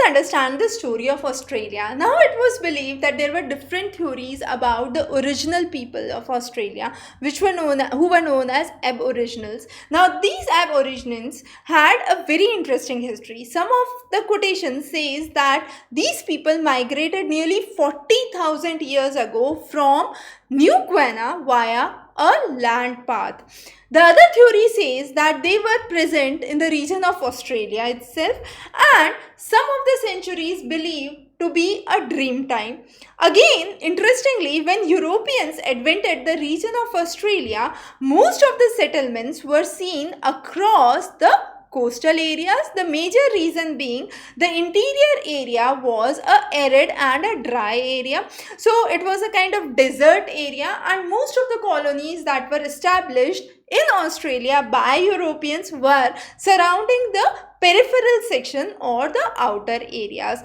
understand the story of Australia. Now, it was believed that there were different theories about the original people of Australia, who were known as Aboriginals. Now, these Aborigines had a very interesting history. Some of the quotations says that these people migrated nearly 40,000 years ago from New Guinea via a land path. The other theory says that they were present in the region of Australia itself, and some of the centuries believed to be a dream time. Again, interestingly, when Europeans advented the region of Australia, most of the settlements were seen across the coastal areas, the major reason being the interior area was a arid and a dry area. So it was a kind of desert area, and most of the colonies that were established in Australia by Europeans were surrounding the peripheral section or the outer areas.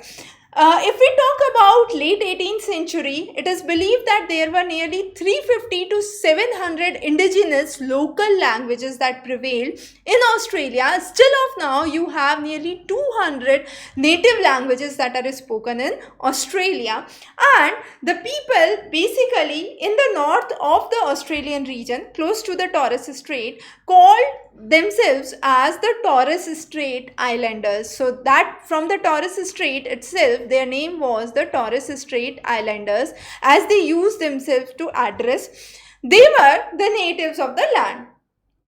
If we talk about late 18th century, it is believed that there were nearly 350 to 700 indigenous local languages that prevailed in Australia. Still of now, you have nearly 200 native languages that are spoken in Australia. And the people basically in the north of the Australian region, close to the Torres Strait, called themselves as the Torres Strait Islanders. So that from the Torres Strait itself, their name was the Torres Strait Islanders, as they used themselves to address. They were the natives of the land.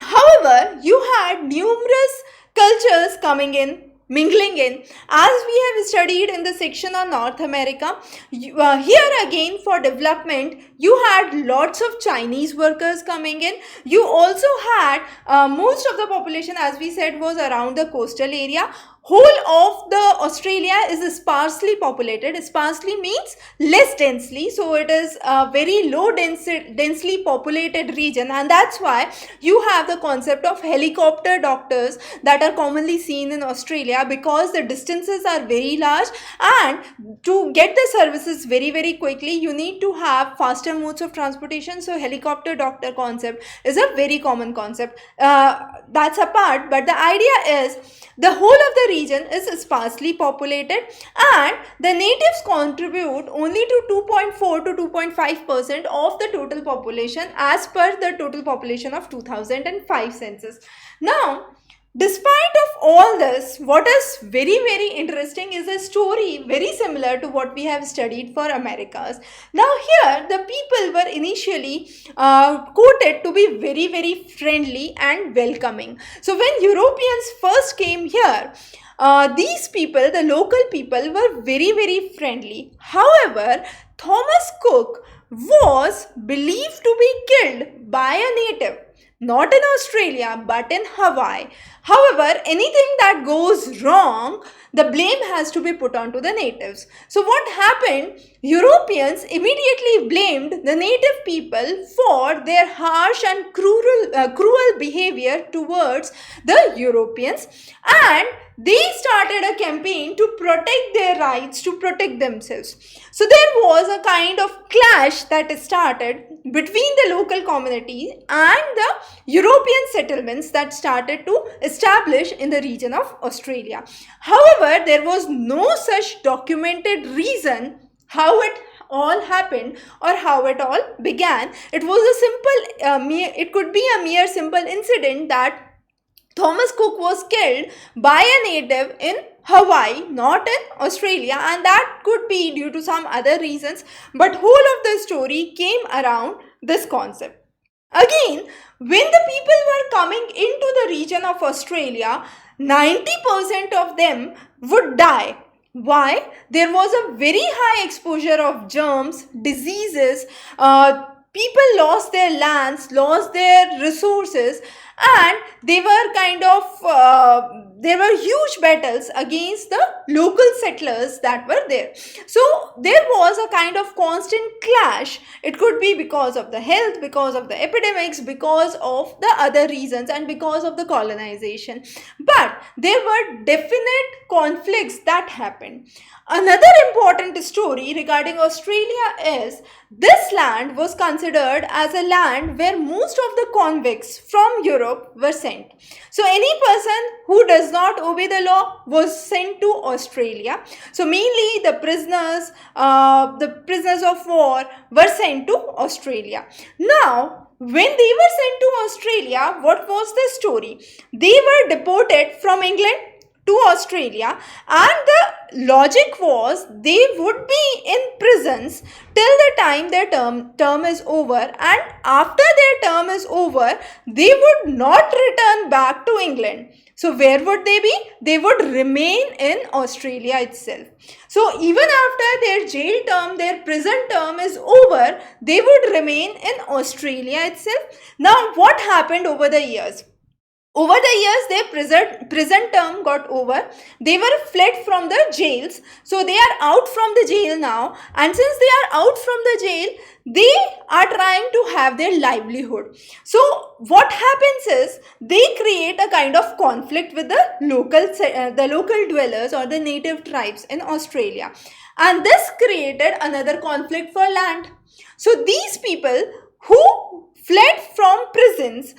However, you had numerous cultures coming in, mingling in, as we have studied in the section on North America. Here again, for development, you had lots of Chinese workers coming in. You also had most of the population, as we said, was around the coastal area. Whole of the Australia is sparsely populated. Sparsely means less densely, so it is a very low densely populated region, and that's why you have the concept of helicopter doctors that are commonly seen in Australia, because the distances are very large, and to get the services very quickly, you need to have faster modes of transportation. So helicopter doctor concept is a very common concept. That's a part, but the idea is the whole of the region is sparsely populated, and the natives contribute only to 2.4 to 2.5% of the total population as per the total population of 2005 census. Now, despite of all this, what is very interesting is a story very similar to what we have studied for Americas. Now here, the people were initially quoted to be very friendly and welcoming. So when Europeans first came here, these people, the local people, were very friendly. However, Thomas Cook was believed to be killed by a native, not in Australia but in Hawaii. However, anything that goes wrong, the blame has to be put on to the natives. So what happened? Europeans immediately blamed the native people for their harsh and cruel behavior towards the Europeans, and they started a campaign to protect their rights, to protect themselves. So there was a kind of clash that started between the local community and the European settlements that started to establish in the region of Australia. However, there was no such documented reason how it all happened or how it all began. It was a simple, it could be a mere simple incident that Thomas Cook was killed by a native in Hawaii, not in Australia, and that could be due to some other reasons, but whole of the story came around this concept. Again, when the people were coming into the region of Australia, 90% of them would die. Why? There was a very high exposure of germs, diseases, people lost their lands, lost their resources, and they were kind of there were huge battles against the local settlers that were there. So there was a kind of constant clash. It could be because of the health, because of the epidemics, because of the other reasons, and because of the colonization. But there were definite conflicts that happened. Another important story regarding Australia is this land was considered as a land where most of the convicts from Europe were sent. So any person who does does not obey the law was sent to Australia. So mainly the prisoners of war were sent to Australia. Now, when they were sent to Australia, what was the story? They were deported from England to Australia, and the logic was they would be in prisons till the time their term is over, and after their term is over, they would not return back to England. So where would they be? They would remain in Australia itself. So even after their jail term, their prison term is over, they would remain in Australia itself. Now what happened over the years? Over the years, their prison term got over. They were fled from the jails. So they are out from the jail now. And since they are out from the jail, they are trying to have their livelihood. So what happens is they create a kind of conflict with the local dwellers or the native tribes in Australia. And this created another conflict for land. So these people who fled from prisons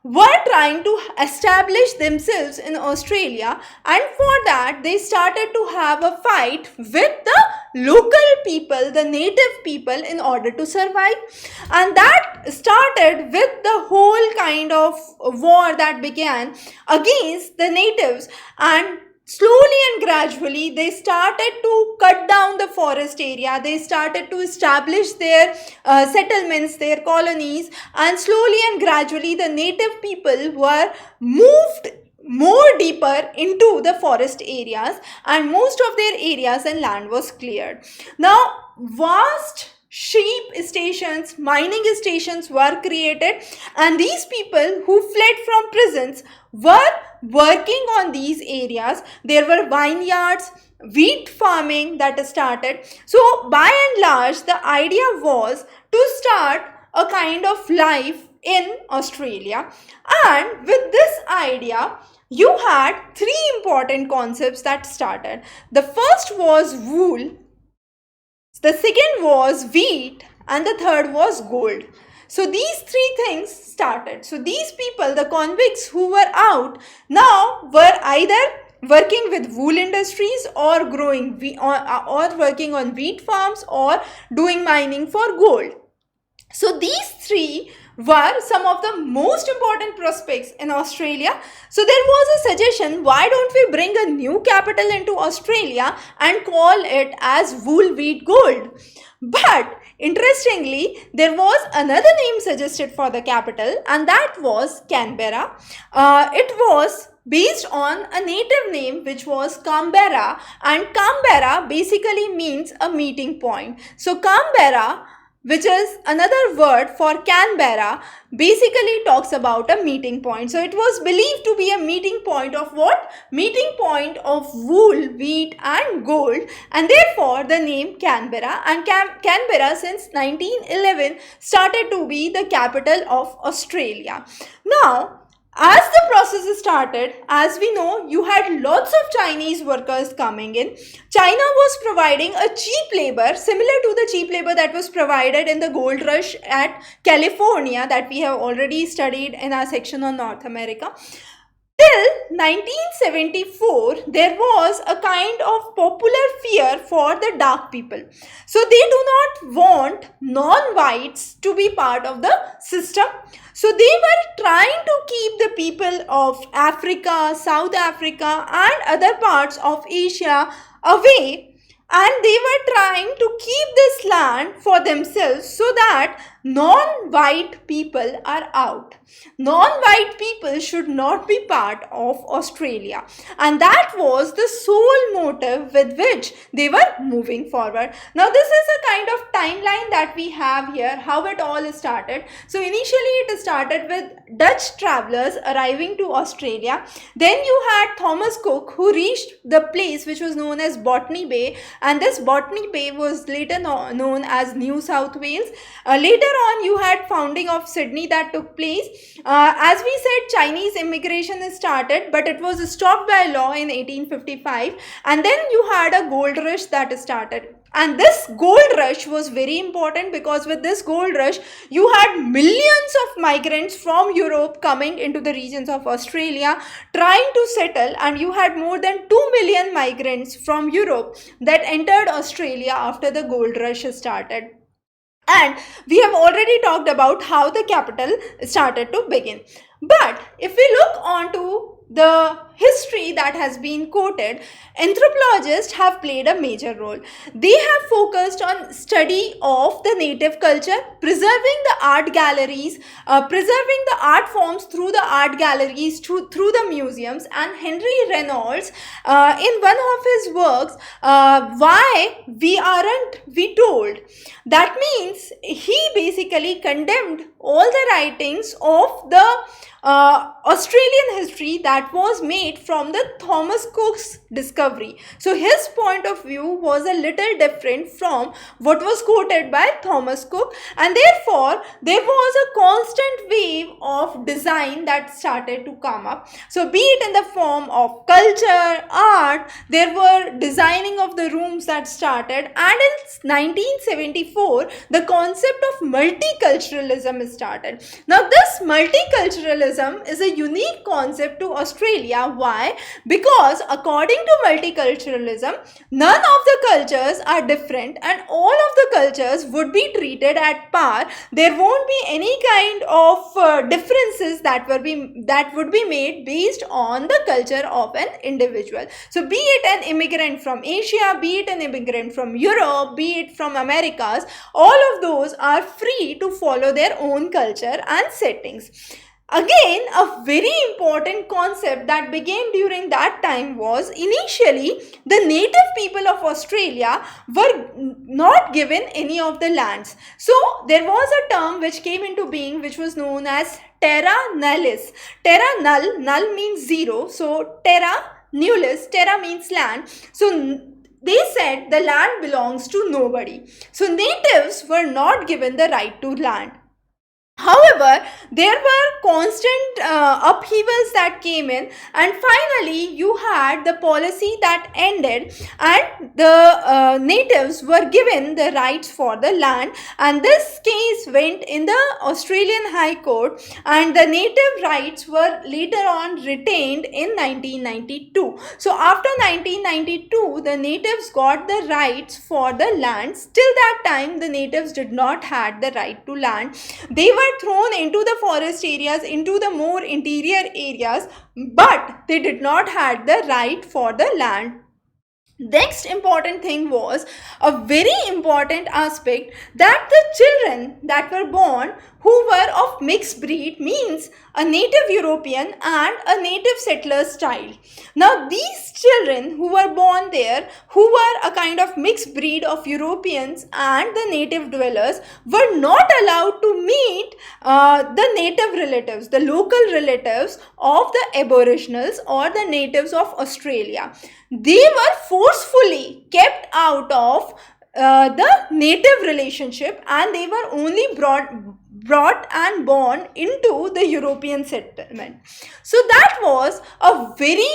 were trying to establish themselves in Australia, and for that they started to have a fight with the local people, the native people, in order to survive. And that started with the whole kind of war that began against the natives, and slowly and gradually they started to cut down the forest area. They started to establish their settlements, their colonies, and slowly and gradually the native people were moved more deeper into the forest areas, and most of their areas and land was cleared. Now vast sheep stations, mining stations were created, and these people who fled from prisons were working on these areas. There were vineyards, wheat farming that started. So by and large, the idea was to start a kind of life in Australia. And with this idea, you had three important concepts that started. The first was wool, the second was wheat, and the third was gold. So these three things started. So these people, the convicts who were out, now were either working with wool industries or growing or working on wheat farms or doing mining for gold. So these three were some of the most important prospects in Australia. So there was a suggestion, why don't we bring a new capital into Australia and call it as wool, wheat, gold? But interestingly, there was another name suggested for the capital, and that was Canberra. It was based on a native name which was Canberra, and Canberra basically means a meeting point. So Canberra, which is another word for Canberra, basically talks about a meeting point. So it was believed to be a meeting point of what? Meeting point of wool, wheat and gold, and therefore the name Canberra. And Canberra since 1911 started to be the capital of Australia. Now, as the process started, as we know, you had lots of Chinese workers coming in. China was providing a cheap labor similar to the cheap labor that was provided in the gold rush at California that we have already studied in our section on North America. Till 1974, there was a kind of popular fear for the dark people. So they do not want non-whites to be part of the system. So they were trying to keep the people of Africa, South Africa and other parts of Asia away, and they were trying to keep this land for themselves so that non-white people are out. Non-white people should not be part of Australia, and that was the sole motive with which they were moving forward. Now this is a kind of timeline that we have here, how it all started. So initially it started with Dutch travelers arriving to Australia. Then you had Thomas Cook, who reached the place which was known as Botany Bay, and this Botany Bay was later known as New South Wales. Later on, you had founding of Sydney that took place. As we said, Chinese immigration started, but it was stopped by law in 1855. And then you had a gold rush that started. And this gold rush was very important, because with this gold rush you had millions of migrants from Europe coming into the regions of Australia trying to settle, and you had more than 2 million migrants from Europe that entered Australia after the gold rush started. And we have already talked about how the capital started to begin. But if we look onto the history that has been quoted, anthropologists have played a major role. They have focused on study of the native culture, preserving the art galleries, preserving the art forms through the art galleries, through the museums. And Henry Reynolds, in one of his works, Why We Aren't We Told, that means he basically condemned all the writings of the Australian history that was made from the Thomas Cook's discovery. So his point of view was a little different from what was quoted by Thomas Cook, and therefore there was a constant wave of design that started to come up. So be it in the form of culture, art, there were designing of the rooms that started, and in 1974 the concept of multiculturalism started. Now this multiculturalism is a unique concept to Australia. Why? Because according to multiculturalism, none of the cultures are different and all of the cultures would be treated at par. There won't be any kind of differences that would be made based on the culture of an individual. So be it an immigrant from Asia, be it an immigrant from Europe, be it from Americas, all of those are free to follow their own culture and settings. Again, a very important concept that began during that time was, initially the native people of Australia were not given any of the lands. So there was a term which came into being which was known as terra nullius. Terra null means zero, so terra nullius, terra means land. So they said the land belongs to nobody. So natives were not given the right to land. However, there were constant upheavals that came in, and finally you had the policy that ended, and the natives were given the rights for the land, and this case went in the Australian High Court, and the native rights were later on retained in 1992. So after 1992, the natives got the rights for the land. Till that time, the natives did not had the right to land. They were thrown into the forest areas, into the more interior areas, but they did not had the right for the land. Next important thing was a very important aspect, that the children that were born who were of mixed breed, means a native European and a native settler's child. Now these children who were born there, who were a kind of mixed breed of Europeans and the native dwellers, were not allowed to meet the native relatives, the local relatives of the Aboriginals or the natives of Australia. They were forcefully kept out of the native relationship, and they were only brought and born into the European settlement. So that was a very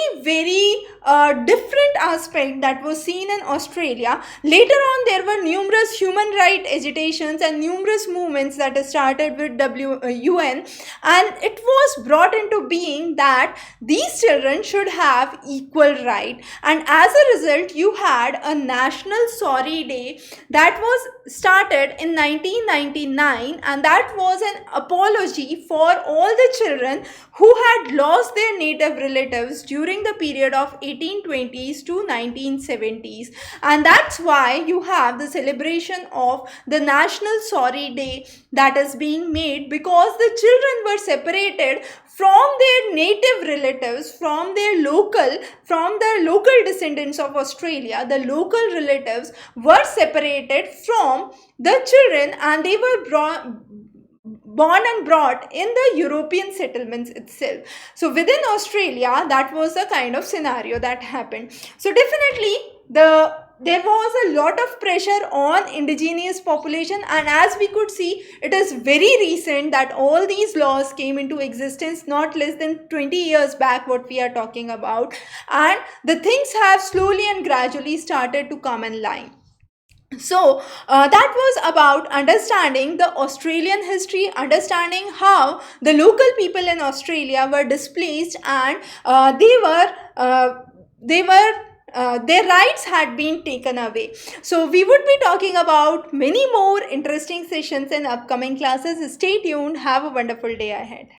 different aspect that was seen in Australia. Later on, there were numerous human rights agitations and numerous movements that started with UN, and it was brought into being that these children should have equal right. And as a result, you had a National Sorry Day that was started in 1999, and that was an apology for all the children who had lost their native relatives during the period of 1820s to 1970s. And that's why you have the celebration of the National Sorry Day that is being made, because the children were separated from their native relatives, from the local descendants of Australia. The local relatives were separated from the children, and they were born and brought in the European settlements itself. So within Australia, that was the kind of scenario that happened. So definitely there was a lot of pressure on indigenous population, and as we could see, it is very recent that all these laws came into existence, not less than 20 years back what we are talking about, and the things have slowly and gradually started to come in line. So that was about understanding the Australian history, understanding how the local people in Australia were displaced, and their rights had been taken away. So we would be talking about many more interesting sessions in upcoming classes. Stay tuned. Have a wonderful day ahead.